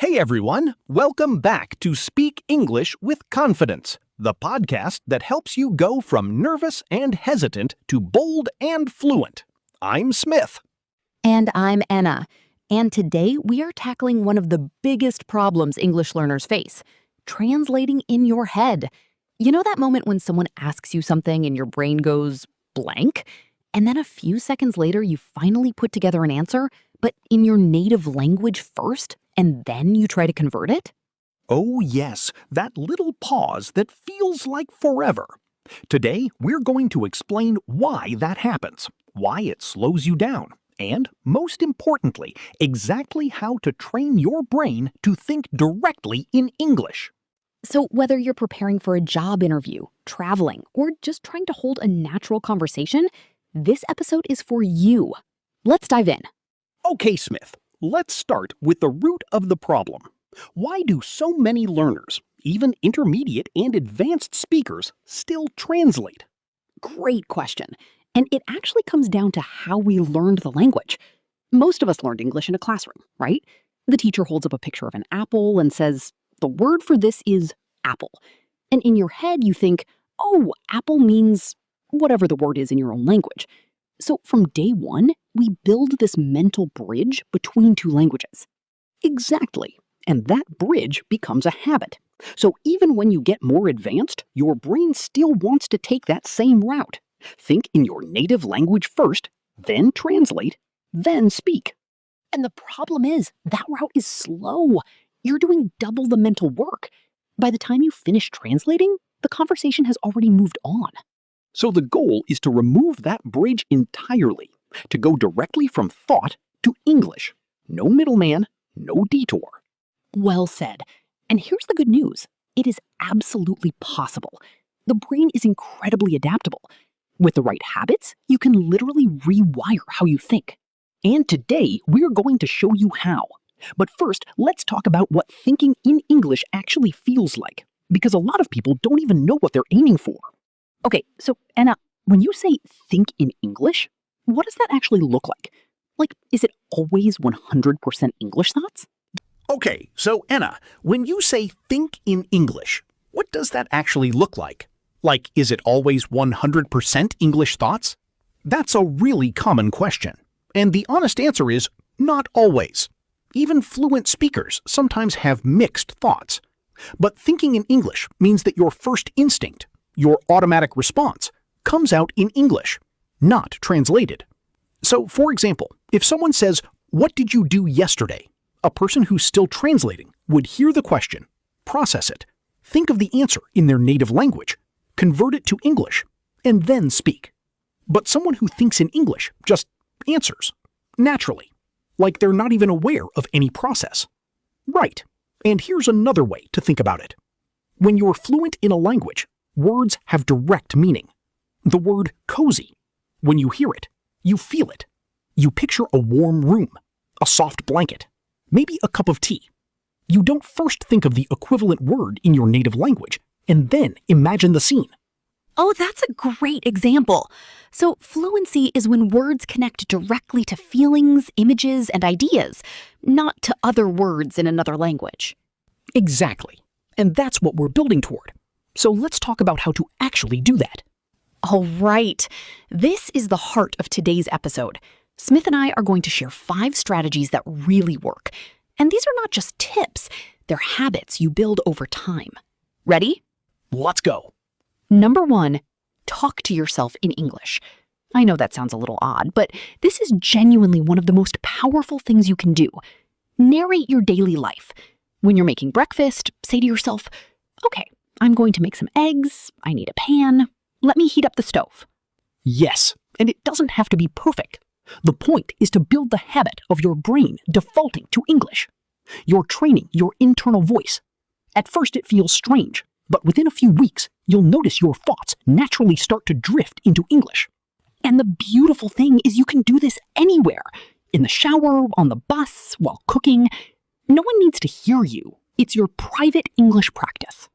Hey everyone, welcome back to Speak English with Confidence, the podcast that helps you go from nervous and hesitant to bold and fluent. I'm Smith. And I'm Enna. And today we are tackling one of the biggest problems English learners face, translating in your head. You know that moment when someone asks you something and your brain goes blank? And then a few seconds later you finally put together an answer, but in your native language first? And then you try to convert it? Oh yes, that little pause that feels like forever. Today, we're going to explain why that happens, why it slows you down, and, most importantly, exactly how to train your brain to think directly in English. So whether you're preparing for a job interview, traveling, or just trying to hold a natural conversation, this episode is for you. Let's dive in. Okay, Smith. Let's start with the root of the problem. Why do so many learners, even intermediate and advanced speakers, still translate? Great question. And it actually comes down to how we learned the language. Most of us learned English in a classroom, right? The teacher holds up a picture of an apple and says, the word for this is apple. And in your head, you think, oh, apple means whatever the word is in your own language. So from day one, we build this mental bridge between two languages. Exactly. And that bridge becomes a habit. So even when you get more advanced, your brain still wants to take that same route. Think in your native language first, then translate, then speak. And the problem is, that route is slow. You're doing double the mental work. By the time you finish translating, the conversation has already moved on. So the goal is to remove that bridge entirely, to go directly from thought to English. No middleman, no detour. Well said. And here's the good news. It is absolutely possible. The brain is incredibly adaptable. With the right habits, you can literally rewire how you think. And today, we're going to show you how. But first, let's talk about what thinking in English actually feels like, because a lot of people don't even know what they're aiming for. Okay, so Enna, when you say think in English, what does that actually look like? Like, is it always 100% English thoughts? Okay, so Enna, when you say think in English, what does that actually look like? Like, is it always 100% English thoughts? That's a really common question. And the honest answer is not always. Even fluent speakers sometimes have mixed thoughts. But thinking in English means that your first instinct, your automatic response, comes out in English, not translated. So, for example, if someone says, "What did you do yesterday?" a person who's still translating would hear the question, process it, think of the answer in their native language, convert it to English, and then speak. But someone who thinks in English just answers, naturally, like they're not even aware of any process. Right, and here's another way to think about it. When you're fluent in a language, words have direct meaning. The word cozy, when you hear it, you feel it. You picture a warm room, a soft blanket, maybe a cup of tea. You don't first think of the equivalent word in your native language, and then imagine the scene. Oh, that's a great example. So fluency is when words connect directly to feelings, images, and ideas, not to other words in another language. Exactly. And that's what we're building toward. So let's talk about how to actually do that. All right. This is the heart of today's episode. Smith and I are going to share 5 strategies that really work. And these are not just tips. They're habits you build over time. Ready? Let's go. Number 1, talk to yourself in English. I know that sounds a little odd, but this is genuinely one of the most powerful things you can do. Narrate your daily life. When you're making breakfast, say to yourself, okay, I'm going to make some eggs. I need a pan. Let me heat up the stove. Yes, and it doesn't have to be perfect. The point is to build the habit of your brain defaulting to English. You're training your internal voice. At first it feels strange, but within a few weeks, you'll notice your thoughts naturally start to drift into English. And the beautiful thing is you can do this anywhere. In the shower, on the bus, while cooking. No one needs to hear you. It's your private English practice.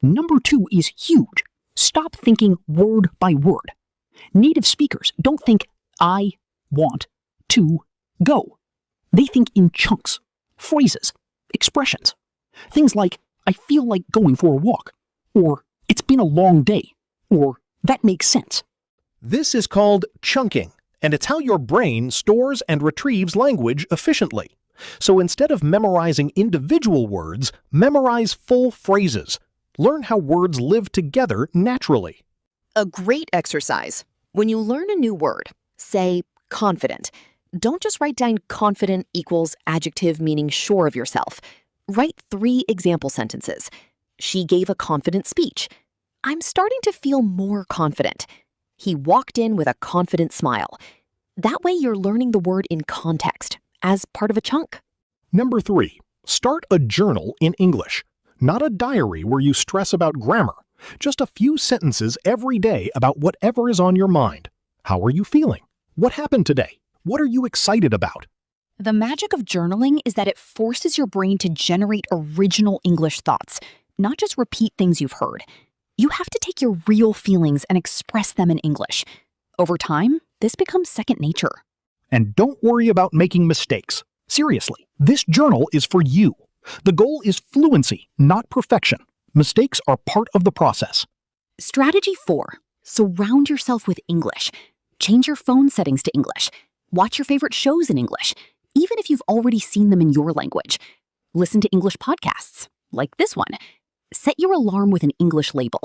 Number 2 is huge. Stop thinking word by word. Native speakers don't think, I want to go. They think in chunks, phrases, expressions. Things like, I feel like going for a walk, or it's been a long day, or that makes sense. This is called chunking, and it's how your brain stores and retrieves language efficiently. So instead of memorizing individual words, memorize full phrases. Learn how words live together naturally. A great exercise. When you learn a new word, say confident, don't just write down confident equals adjective meaning sure of yourself. Write 3 example sentences. She gave a confident speech. I'm starting to feel more confident. He walked in with a confident smile. That way you're learning the word in context, as part of a chunk. Number 3, start a journal in English. Not a diary where you stress about grammar. Just a few sentences every day about whatever is on your mind. How are you feeling? What happened today? What are you excited about? The magic of journaling is that it forces your brain to generate original English thoughts, not just repeat things you've heard. You have to take your real feelings and express them in English. Over time, this becomes second nature. And don't worry about making mistakes. Seriously, this journal is for you. The goal is fluency, not perfection. Mistakes are part of the process. Strategy 4. Surround yourself with English. Change your phone settings to English. Watch your favorite shows in English, even if you've already seen them in your language. Listen to English podcasts, like this one. Set your alarm with an English label.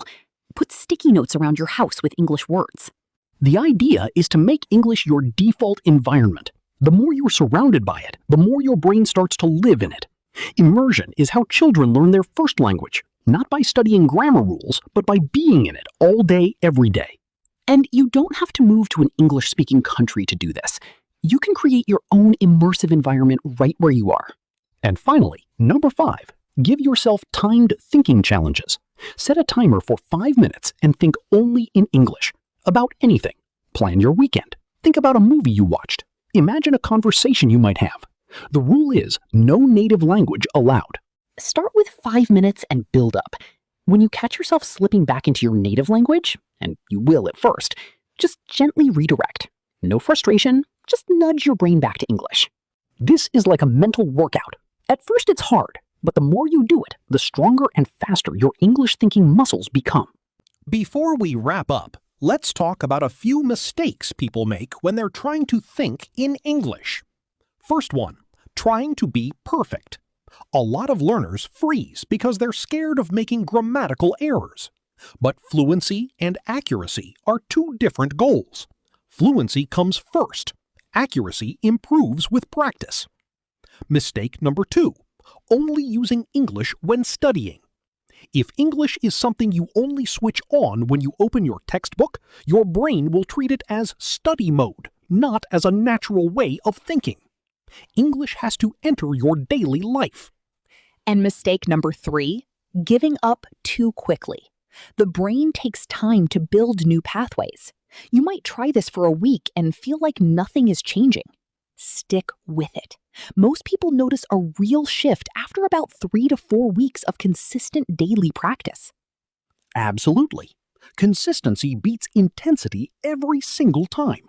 Put sticky notes around your house with English words. The idea is to make English your default environment. The more you're surrounded by it, the more your brain starts to live in it. Immersion is how children learn their first language, not by studying grammar rules, but by being in it all day, every day. And you don't have to move to an English-speaking country to do this. You can create your own immersive environment right where you are. And finally, number 5, give yourself timed thinking challenges. Set a timer for 5 minutes and think only in English, about anything. Plan your weekend. Think about a movie you watched. Imagine a conversation you might have. The rule is no native language allowed. Start with 5 minutes and build up. When you catch yourself slipping back into your native language, and you will at first, just gently redirect. No frustration, just nudge your brain back to English. This is like a mental workout. At first it's hard, but the more you do it, the stronger and faster your English thinking muscles become. Before we wrap up, let's talk about a few mistakes people make when they're trying to think in English. First one, trying to be perfect. A lot of learners freeze because they're scared of making grammatical errors. But fluency and accuracy are 2 different goals. Fluency comes first. Accuracy improves with practice. Mistake number 2, only using English when studying. If English is something you only switch on when you open your textbook, your brain will treat it as study mode, not as a natural way of thinking. English has to enter your daily life. And mistake number 3, giving up too quickly. The brain takes time to build new pathways. You might try this for a week and feel like nothing is changing. Stick with it. Most people notice a real shift after about 3 to 4 weeks of consistent daily practice. Absolutely. Consistency beats intensity every single time.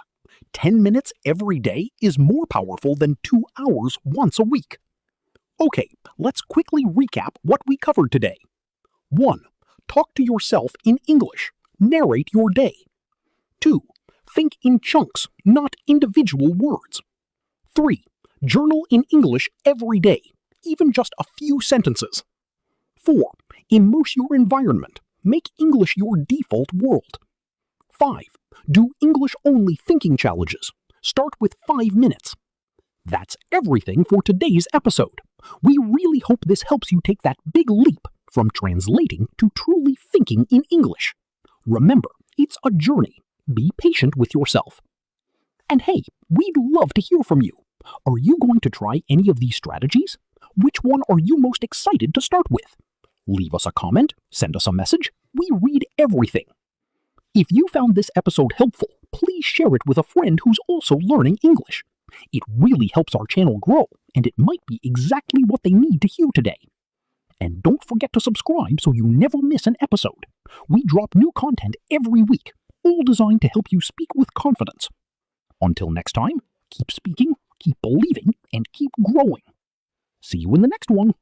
10 minutes every day is more powerful than 2 hours once a week. Okay, let's quickly recap what we covered today. 1. Talk to yourself in English. Narrate your day. 2. Think in chunks, not individual words. 3. Journal in English every day, even just a few sentences. 4. Immerse your environment. Make English your default world. 5. Do English-only thinking challenges. Start with 5 minutes. That's everything for today's episode. We really hope this helps you take that big leap from translating to truly thinking in English. Remember, it's a journey. Be patient with yourself. And hey, we'd love to hear from you. Are you going to try any of these strategies? Which one are you most excited to start with? Leave us a comment, send us a message. We read everything. If you found this episode helpful, please share it with a friend who's also learning English. It really helps our channel grow, and it might be exactly what they need to hear today. And don't forget to subscribe so you never miss an episode. We drop new content every week, all designed to help you speak with confidence. Until next time, keep speaking, keep believing, and keep growing. See you in the next one.